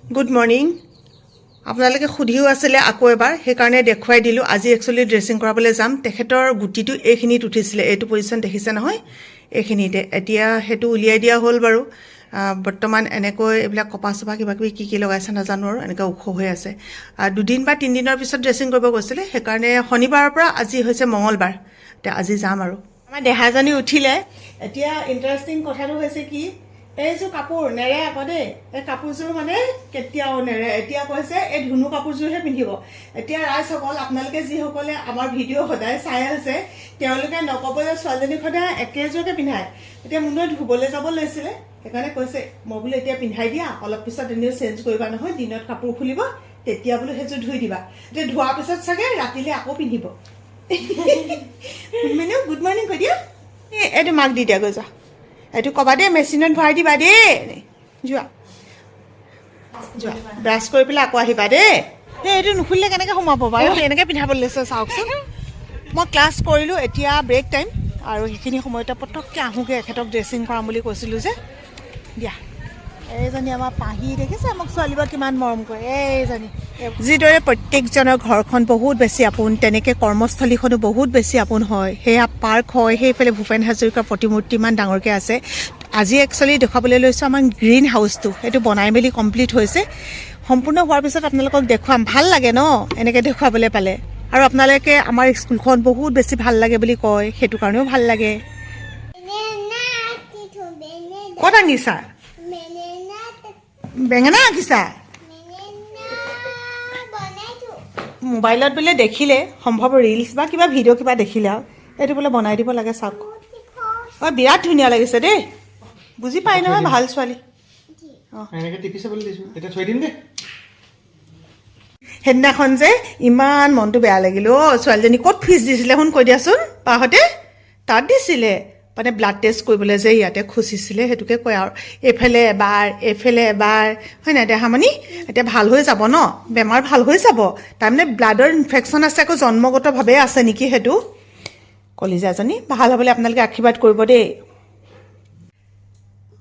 Good morning. আপোনালোকে খুদিও আছিল আকৌ এবাৰ সেই কাৰণে দেখুৱাই দিলো আজি একচুয়ালি ড্ৰেছিং কৰাবলৈ যাম তেখেতৰ গুটিটো এইখিনিত উঠিছিল এইটো পজিশন দেখিছে নহয় এইখিনিতে এতিয়া হেতু উলিয়াই দিয়া হ'ল বাৰু বৰ্তমান এনেকৈ এইবিলাক কপাসবা কিবা কি লগাইছে নাজানো আৰু এনেকা উখ হৈ আছে দুদিন বা তিন দিনৰ পিছত ড্ৰেছিং কৰিব গৈছিল সেই কাৰণে শনিবাৰৰ পৰা আজি হৈছে মঙ্গলবাৰ তে আজি যাম আৰু আমাৰ দেহাজনী উঠিলে এতিয়া ইন্টাৰেষ্টিং কথাটো হৈছে কি এই যে কাপোৰ নেৰে আকৌ দেই এই কাপোৰযোৰ মানে কেতিয়াও নেৰে এতিয়া কৈছে এই ধুনু কাপোৰযোৰহে পিন্ধিব এতিয়া ৰাইজসকল আপোনালোকে যিসকলে আমাৰ ভিডিঅ' সদায় চাই আছে তেওঁলোকে নকব যে ছোৱালীজনী সদায় একেযোৰকে পিন্ধায় এতিয়া মুনুৱে ধুবলৈ যাব লৈছিলে সেইকাৰণে কৈছে মই বোলে এতিয়া পিন্ধাই দিয়া অলপ পিছত এনেও চেঞ্জ কৰিবা নহয় দিনত কাপোৰ খুলিব তেতিয়া বোলে সেইযোৰ ধুই দিবা এতিয়া ধোৱাৰ পিছত চাগে ৰাতিলে আকৌ পিন্ধিব মেনু গুড মৰ্ণিং কৈ দিয়া এইটো মাক দি দিয়া গৈ যা এইটো কবা দে মেচিনত ভৰাই দিবা দে যোৱা যোৱা ব্ৰাছ কৰি পেলাই আকৌ আহিবা দে এইটো নুখুলিলে কেনেকৈ সোমাব বাৰু এনেকৈ পিন্ধাবলৈ লৈছে চাওকচোন মই ক্লাছ কৰিলোঁ এতিয়া ব্ৰেক টাইম আৰু সেইখিনি সময়তে পটককৈ আহোঁগৈ এখেতক ড্ৰেছিং কৰাম বুলি কৈছিলোঁ যে দিয়া এইজনী আমাৰ পাহি দেখিছে মোক ছোৱালীবোৰক কিমান মৰম কৰে এইজনী যিদৰে প্ৰত্যেকজনৰ ঘৰখন বহুত বেছি আপোন তেনেকৈ কৰ্মস্থলীখনো বহুত বেছি আপোন হয় সেয়া পাৰ্ক হয় সেইফালে ভূপেন হাজৰিকাৰ প্ৰতিমূৰ্তি ইমান ডাঙৰকৈ আছে আজি একচুৱেলি দেখুৱাবলৈ লৈছোঁ আমাৰ গ্ৰীণ হাউচটো সেইটো বনাই মেলি কমপ্লিট হৈছে সম্পূৰ্ণ হোৱাৰ পিছত আপোনালোকক দেখুৱাম ভাল লাগে ন এনেকৈ দেখুৱাবলৈ পালে আৰু আপোনালোকে আমাৰ স্কুলখন বহুত বেছি ভাল লাগে বুলি কয় সেইটো কাৰণেও ভাল লাগে ক'ত আনিছা বেঙেনা আঁকিছা মোবাইলত বোলে দেখিলে সম্ভৱ ৰিলছ বা কিবা ভিডিঅ' কিবা দেখিলে আৰু এইটো বোলে বনাই দিব লাগে চাওক অঁ বিৰাট ধুনীয়া লাগিছে দেই বুজি পাই নহয় ভাল ছোৱালী সেইদিনাখন যে ইমান মনটো বেয়া লাগিল অ' ছোৱালীজনী ক'ত ফিজ দিছিলে শুন কৈ দিয়াচোন পাহঁতে তাত দিছিলে মানে ব্লাড টেষ্ট কৰিবলৈ যে ইয়াতে খুচিছিলে সেইটোকে কয় আৰু এইফালে এবাৰ হয় নাই দেহামণি এতিয়া ভাল হৈ যাব ন বেমাৰ ভাল হৈ যাব তাৰমানে ব্লাডৰ ইনফেকশ্যন আছে আকৌ জন্মগতভাৱে আছে নেকি সেইটো কলিজাজনী ভাল হ'বলৈ আপোনালোকে আশীৰ্বাদ কৰিব দেই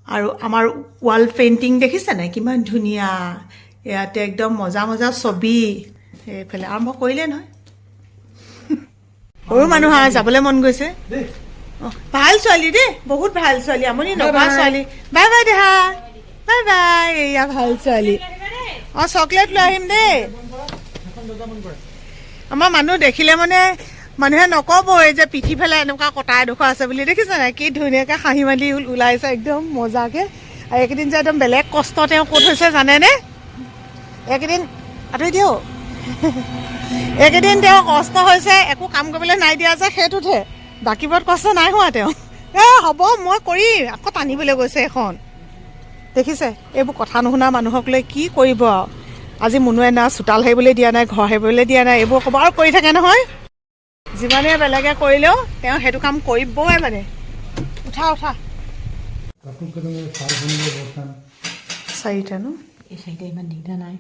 আৰু আমাৰ ৱাল পেইণ্টিং দেখিছে নাই কিমান ধুনীয়া ইয়াতে একদম মজা মজা ছবি এইফালে আৰম্ভ কৰিলে নহয় সৰু মানুহ যাবলৈ মন গৈছে ভাল ছোৱালী দেই বহুত ভাল ছোৱালী আমনি নকৰা ছোৱালী বাই বাই দেহা বাই বাই এয়া ভাল ছোৱালী অঁ চকলেট লৈ আহিম দেই আমাৰ মানুহ দেখিলে মানে মানুহে নক'বই যে পিঠি ফেলে এনেকুৱা কটা এডোখৰ আছে বুলি দেখিছে নাই কি ধুনীয়াকৈ হাঁহি মালি ওলাইছে একদম মজাকৈ আৰু এইকেইদিন যে একদম বেলেগ কষ্ট তেওঁ ক'ত হৈছে জানেনে এইকেইদিন আঁতৰি দিওঁ এইকেইদিন তেওঁ কষ্ট হৈছে একো কাম কৰিবলৈ নাই দিয়া যে সেইটোতহে বাকীবোৰত কষ্ট নাই হোৱা তেওঁ হ'ব মই কৰিম আকৌ টানিবলৈ গৈছে এখন দেখিছে এইবোৰ কথা নুশুনা মানুহক লৈ কি কৰিব আৰু আজি মুনুৱে না চোতাল সাৰিবলৈ দিয়া নাই ঘৰ সাৰিবলৈ দিয়া নাই এইবোৰ ক'ব আৰু কৰি থাকে নহয় যিমানে বেলেগে কৰিলেও তেওঁ সেইটো কাম কৰিবই মানে উঠা চাৰিটা ন এই চাৰিটা ইমান দিগদাৰ নাই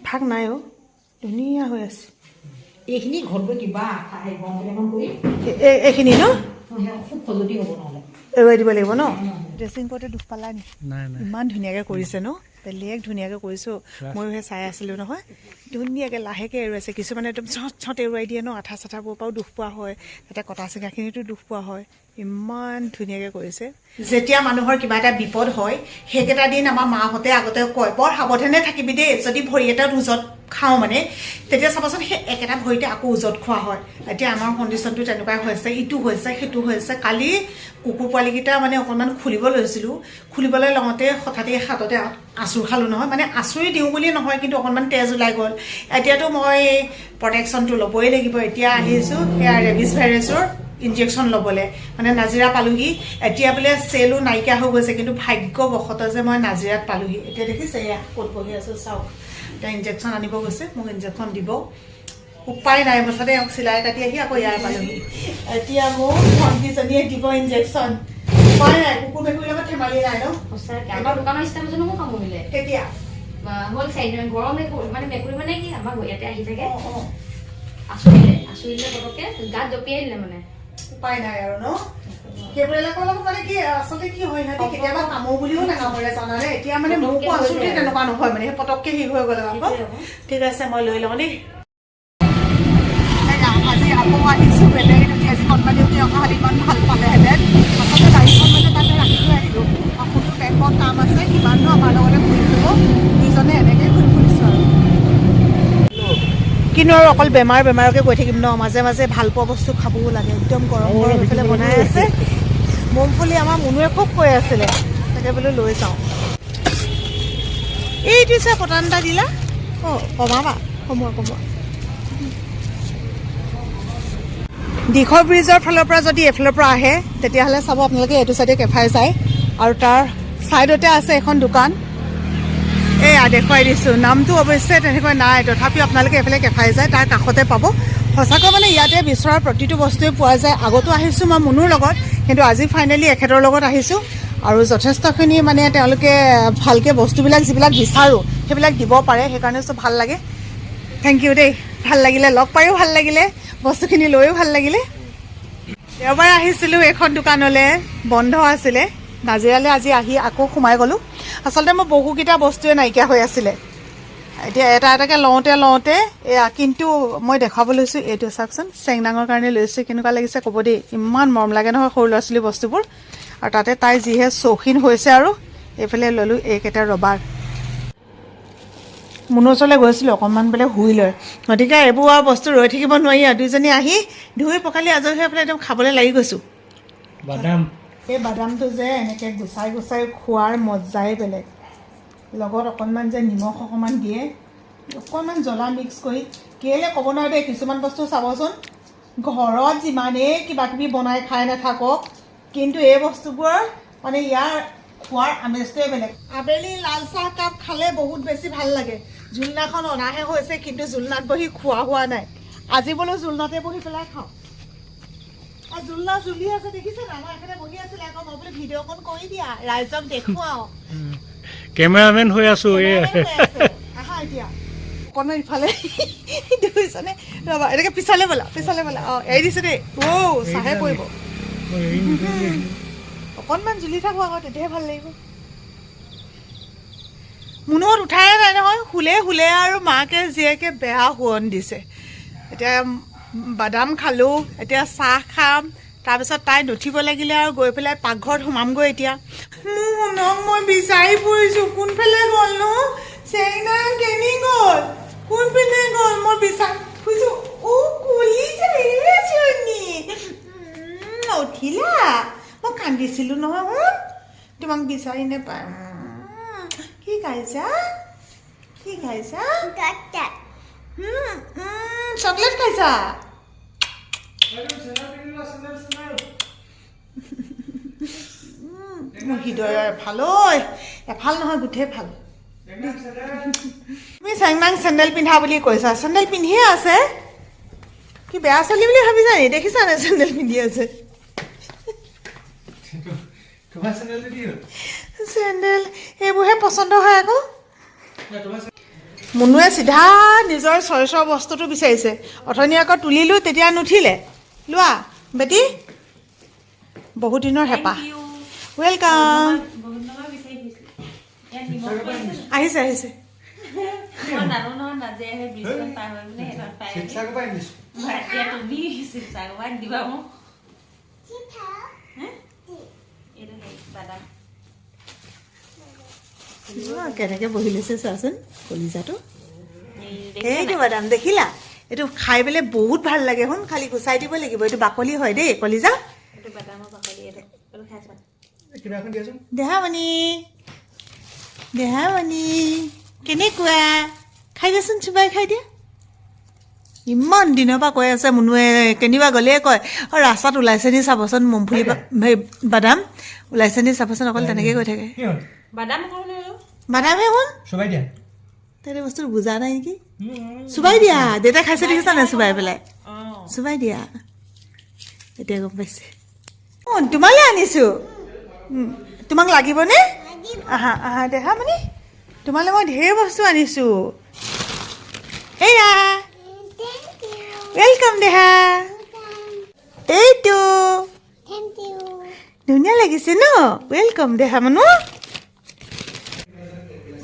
ভাগ নাই অ' ধুনীয়া হৈ আছে এইখিনি ঘৰত গৈ কিবা এইখিনি ন খুব সজতি হ'ব নহ'লে এৰুৱাই দিব লাগিব ন ড্ৰেছিং কৰোঁতে দুখ পালা নি ইমান ধুনীয়াকৈ কৰিছে ন বেলেগ ধুনীয়াকৈ কৰিছোঁ ময়ো সেই চাই আছিলোঁ নহয় ধুনীয়াকৈ লাহেকৈ এৰুৱাইছে কিছুমানে একদম ছট এৰুৱাই দিয়ে ন আঠা চাঠাবোৰৰ পৰাও দুখ পোৱা হয় তাতে কটা চিঙাখিনিতো দুখ পোৱা হয় ইমান ধুনীয়াকৈ কৰিছে যেতিয়া মানুহৰ কিবা এটা বিপদ হয় সেইকেইটা দিন আমাৰ মাহঁতে আগতে কয় বৰ সাৱধানে থাকিবি দেই যদি ভৰি এটাত উজত খাওঁ মানে তেতিয়া চাবাচোন সেই একেটা ভৰিতে আকৌ উজত খোৱা হয় এতিয়া আমাৰ কণ্ডিশ্যনটো তেনেকুৱাই হৈছে ইটো হৈছে সেইটো হৈছে কালি কুকুৰ পোৱালিকেইটা মানে অকণমান খুলিব লৈছিলোঁ খুলিবলৈ লওঁতে হঠাতে হাততে আঁচুৰ খালোঁ নহয় মানে আঁচুৰি দিওঁ বুলি নহয় কিন্তু অকণমান তেজ ওলাই গ'ল এতিয়াতো মই প্ৰটেকশ্যনটো ল'বই লাগিব এতিয়া আহিছোঁ সেয়া ৰেবিছ ভাইৰাছৰ ইনজেকশ্যন ল'বলৈ মানে নাজিৰা পালোহি এতিয়া বোলে চেলো নাইকিয়া হৈ গৈছে কিন্তু ভাগ্যবশতঃ যে মই নাজিৰাত পালোহি এতিয়া দেখিছে এয়া ক'ত বহি আছোঁ চাওক এতিয়া ইনজেকশ্যন আনিব গৈছে মোক ইনজেকশ্যন দিব উপায় নাই মুঠতে চিলাই কাটি আহি আকৌ ইয়াৰ পালোহি এতিয়া মোক ভণ্টিজনীয়ে দিব ইনজেকশ্যন উপায় নাই কুকুৰ মেকুৰীৰ লগত ধেমালি নাই ন সঁচাকৈ আমাৰ দোকানৰ ষ্টাফজনকো কামুৰিলে কেতিয়া হ'ল গৰম মানে মেকুৰী মানে কি আমাৰ ইয়াতে আহি থাকে আচৰিলে পটককৈ গাত জঁপিয়াই দিলে মানে উপায় নাই আৰু ন সেইবিলাকৰ লগত মানে কি আচলতে কি হয় সিহঁতি কেতিয়াবা কামো বুলিও নাকামৰে জানানে এতিয়া মানে মোকো আচলতে তেনেকুৱা নহয় মানে পটককে শেষ হৈ গ'লে আকৌ ঠিক আছে মই লৈ লওঁ দেই আজি আকৌ আহিছোঁ বেলেগ আজি কণমানি উঠি অহা হ'লে ইমান ভাল পালেহেঁতেন আচলতে গাড়ীখন মানে তাতে ৰাখি থৈ আহিলোঁ ফোনটো বেংকত কাম আছে কিমাননো আমাৰ লগতে ঘূৰি ফুৰিব দুইজনে এনেকৈ ঘূৰি ফুৰিছোঁ আৰু কিন্তু আৰু অকল বেমাৰকে গৈ থাকিম ন মাজে মাজে ভাল পোৱা বস্তু খাবও লাগে একদম গৰম গৰম এইফালে বনাই আছে মুংফলি আমাৰ মুনুৱে খুব কৈ আছিলে তাকে বোলো লৈ যাওঁ এইটো চা পটান এটা দিলা অঁ কমাবা কমোৱা দীঘল ব্ৰিজৰ ফালৰ পৰা যদি এইফালৰ পৰা আহে তেতিয়াহ'লে চাব আপোনালোকে এইটো চাইডে কেফাই যায় আৰু তাৰ ছাইডতে আছে এখন দোকান এয়া দেখুৱাই দিছোঁ নামটো অৱশ্যে তেনেকৈ নাই তথাপিও আপোনালোকে এইফালে কেফাই যায় তাৰ কাষতে পাব সঁচাকৈ মানে ইয়াতে বিচৰা প্ৰতিটো বস্তুৱে পোৱা যায় আগতো আহিছোঁ মই মুনুৰ লগত কিন্তু আজি ফাইনেলি এখেতৰ লগত আহিছোঁ আৰু যথেষ্টখিনি মানে তেওঁলোকে ভালকৈ বস্তুবিলাক যিবিলাক বিচাৰোঁ সেইবিলাক দিব পাৰে সেইকাৰণে চব ভাল লাগে থেংক ইউ দেই ভাল লাগিলে লগ পায়ো ভাল লাগিলে বস্তুখিনি লৈও ভাল লাগিলে দেওবাৰে আহিছিলোঁ এইখন দোকানলৈ বন্ধ আছিলে নাজিৰালৈ আজি আহি আকৌ সোমাই গ'লোঁ আচলতে মোৰ বহুকেইটা বস্তুৱে নাইকিয়া হৈ আছিলে এতিয়া এটা এটাকৈ লওঁতে এয়া কিন্তু মই দেখাব লৈছোঁ এইটো চাওকচোন চেংডাঙৰ কাৰণে লৈছোঁ কেনেকুৱা লাগিছে ক'ব দেই ইমান মৰম লাগে নহয় সৰু ল'ৰা ছোৱালী বস্তুবোৰ আৰু তাতে তাই যিহে চৌখিন হৈছে আৰু এইফালে ল'লোঁ এইকেইটা ৰবাৰ মুনুৰ ওচৰলৈ গৈছিলোঁ অকণমান বোলে শুই লয় গতিকে এইবোৰ আৰু বস্তু ৰৈ থাকিব নোৱাৰি আৰু দুইজনী আহি ধুই পখালি আজৰি হৈ পেলাই একদম খাবলৈ লাগি গৈছোঁ বাদাম এই বাদামটো যে এনেকৈ গুচাই খোৱাৰ মজাই বেলেগ লগত অকণমান যে নিমখ অকণমান দিয়ে অকণমান জ্বলা মিক্স কৰি কেলৈ ক'ব নোৱাৰোঁ দেই কিছুমান বস্তু চাবচোন ঘৰত যিমানেই কিবা কিবি বনাই খাই নাথাকক কিন্তু এই বস্তুবোৰৰ মানে ইয়াৰ খোৱাৰ আমেজটোৱে বেলেগ আবেলি লাল চাহ কাপ খালে বহুত বেছি ভাল লাগে জোলনাখন অনাহে হৈছে কিন্তু জোলনাত বহি খোৱা হোৱা নাই আজি বোলো জোলনাতে বহি পেলাই খাওঁ আৰু জোলনা জুলি আছে দেখিছে না আমাৰ এখানে বহি আছিলে আকৌ মই বোলো ভিডিঅ' অকণ কৰি দিয়া ৰাইজক দেখুৱাওঁ কেমেৰামেন হৈ আছোঁ আহা এতিয়া অকণমান ইফালে দুইজনে ৰ'বা এনেকৈ পিছালে ব'লা অঁ এৰি দিছোঁ দেই চাহে পৰিব অকণমান জুলি থাকোঁ আকৌ তেতিয়াহে ভাল লাগিব মুনুহঁত উঠাই নাই নহয় শুলে আৰু মাকে জীয়েকে বেয়া সোৱণ দিছে এতিয়া বাদাম খালোঁ এতিয়া চাহ খাম তাৰপিছত তাই নুঠিব লাগিলে আৰু গৈ পেলাই পাকঘৰত সোমামগৈ এতিয়া মুনুক মই বিচাৰি ফুৰিছোঁ কোনফালে গ'ল নো চেংনা কেনি গ'ল কোনপিনে গ'ল মই বিচাৰি ফুৰিছোঁ কুলি যাইনি উঠিলা মই কান্দিছিলোঁ নহয় শুন তোমাক বিচাৰি নেপায় কি খাইছা চকলেট খাইছা মোৰ হৃদয় এফাল নহয় গোটেই ভাল তুমি চেংমাং চেণ্ডেল পিন্ধা বুলি কৈছা চেণ্ডেল পিন্ধিয়ে আছে কি বেয়া ছোৱালী বুলি ভাবিছা নি দেখিছা নে চেণ্ডেল পিন্ধি আছে চেণ্ডেল এইবোৰহে পচন্দ হয় আকৌ মুনুৱে চিধা নিজৰ চইচৰ বস্তুটো বিচাৰিছে অথনি আকৌ তুলিলোঁ তেতিয়া নুঠিলে লোৱা বেটি বহুত দিনৰ হেঁপাহ ৱেলকাম আহিছে কেনেকৈ বহি লৈছে চোৱাচোন কলিজাটো এইটো বাদাম দেখিলা এইটো খাই পেলাই বহুত ভাল লাগে শুন খালি গুচাই দিব লাগিব এইটো বাকলি হয় দেই কলিজা দেহামণি কেনেকুৱা খাই দিয়াচোন চুবাই খাই দিয়া ইমান দিনৰ পৰা কৈ আছে মুনুৱে কেনিবা গ'লেই কয় ৰাস্তাত ওলাইছে নি চাবচোন মুংফলি বাদাম ওলাইছে নি চাবচোন অকল তেনেকৈ কৈ থাকে বাদামহে শুন তেনে বস্তুটো বুজা নাই নেকি চুবাই দিয়া দেউতাই খাইছে দেখিছা নাই চুবাই পেলাই চুবাই দিয়া এতিয়া গম পাইছে তোমালৈ আনিছোঁ তোমাক লাগিবনে আহা দেখা মানে তোমালৈ মই ঢেৰ বস্তু আনিছোঁ এয়া ৱেলকাম দেহা এইটো ধুনীয়া লাগিছে ন ৱেলকাম দেহা মানুহ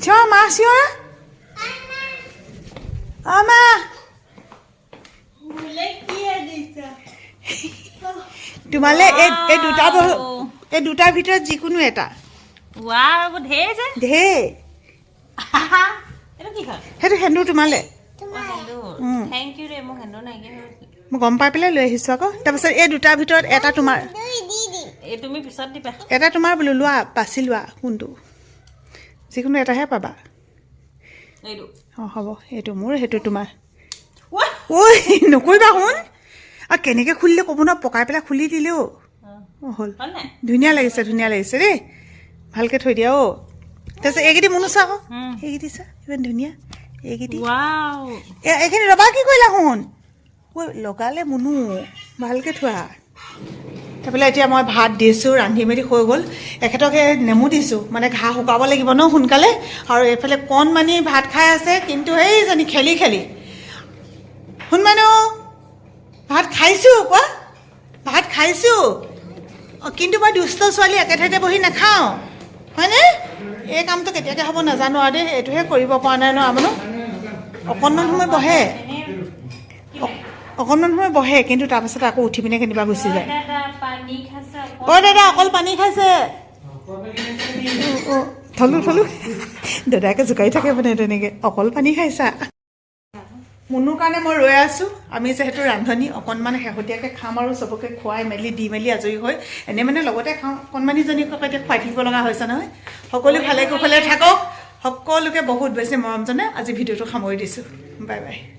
চিঞৰ মা চিঞৰ মা তোমালে এই দুটাৰ ভিতৰত যিকোনো এটা ঢেৰ সেইটো সেন্দুৰ তোমালে মই গম পাই পেলাই লৈ আহিছোঁ আকৌ তাৰপিছত এই দুটাৰ ভিতৰত এটা তোমাৰ এটা তোমাৰ বোলো লোৱা বাছি লোৱা কোনটো যিকোনো এটাহে পাবা অঁ হ'ব এইটো মোৰ সেইটো তোমাৰ ঐ নকৰিবা শুন আৰু কেনেকৈ খুলিলে ক'ব ন পকাই পেলাই খুলি দিলেও অঁ হ'ল ধুনীয়া লাগিছে দেই ভালকৈ থৈ দিয়া অ' তাৰপিছত এইকেইটি মনো চোৱা আকৌ এইকেইটি চোৱা ইমান ধুনীয়া এইকেইটি এইখিনি ৰবা কি কৰিলা শুন ঐ লগালে মুনু ভালকৈ থোৱা সেইফালে এতিয়া মই ভাত দিছোঁ ৰান্ধি মেলি হৈ গ'ল এখেতক নেমু দিছোঁ মানে ঘাঁহ শুকাব লাগিব ন সোনকালে আৰু এইফালে কণমানি ভাত খাই আছে কিন্তু এইজনী খেলি শুন মানুহ ভাত খাইছোঁ কোৱা ভাত খাইছোঁ অঁ কিন্তু মই দুষ্ট ছোৱালী একে ঠাইতে বহি নাখাওঁ হয়নে এই কামটো কেতিয়াকৈ হ'ব নাজানো আৰু দেই এইটোহে কৰিব পৰা নাই ন মানুহ অকণমান সময় বহে কিন্তু তাৰপাছত আকৌ উঠি পিনে কেনিবা গুচি যায় অঁ দাদা অকল পানী খাইছে থলো দাদাকে জোকাৰি থাকে মানে তেনেকৈ অকল পানী খাইছা মুনুৰ কাৰণে মই ৰৈ আছোঁ আমি যিহেতু ৰান্ধনি অকণমান শেহতীয়াকৈ খাম আৰু চবকে খুৱাই মেলি দি মেলি আজৰি হৈ এনেই মানে লগতে খাওঁ অকণমানিজনীক এতিয়া খুৱাই থাকিব লগা হৈছে নহয় সকলো ভালে কুশলে থাকক সকলোকে বহুত বেছি মৰম জনাই আজি ভিডিঅ'টো সামৰি দিছোঁ বাই বাই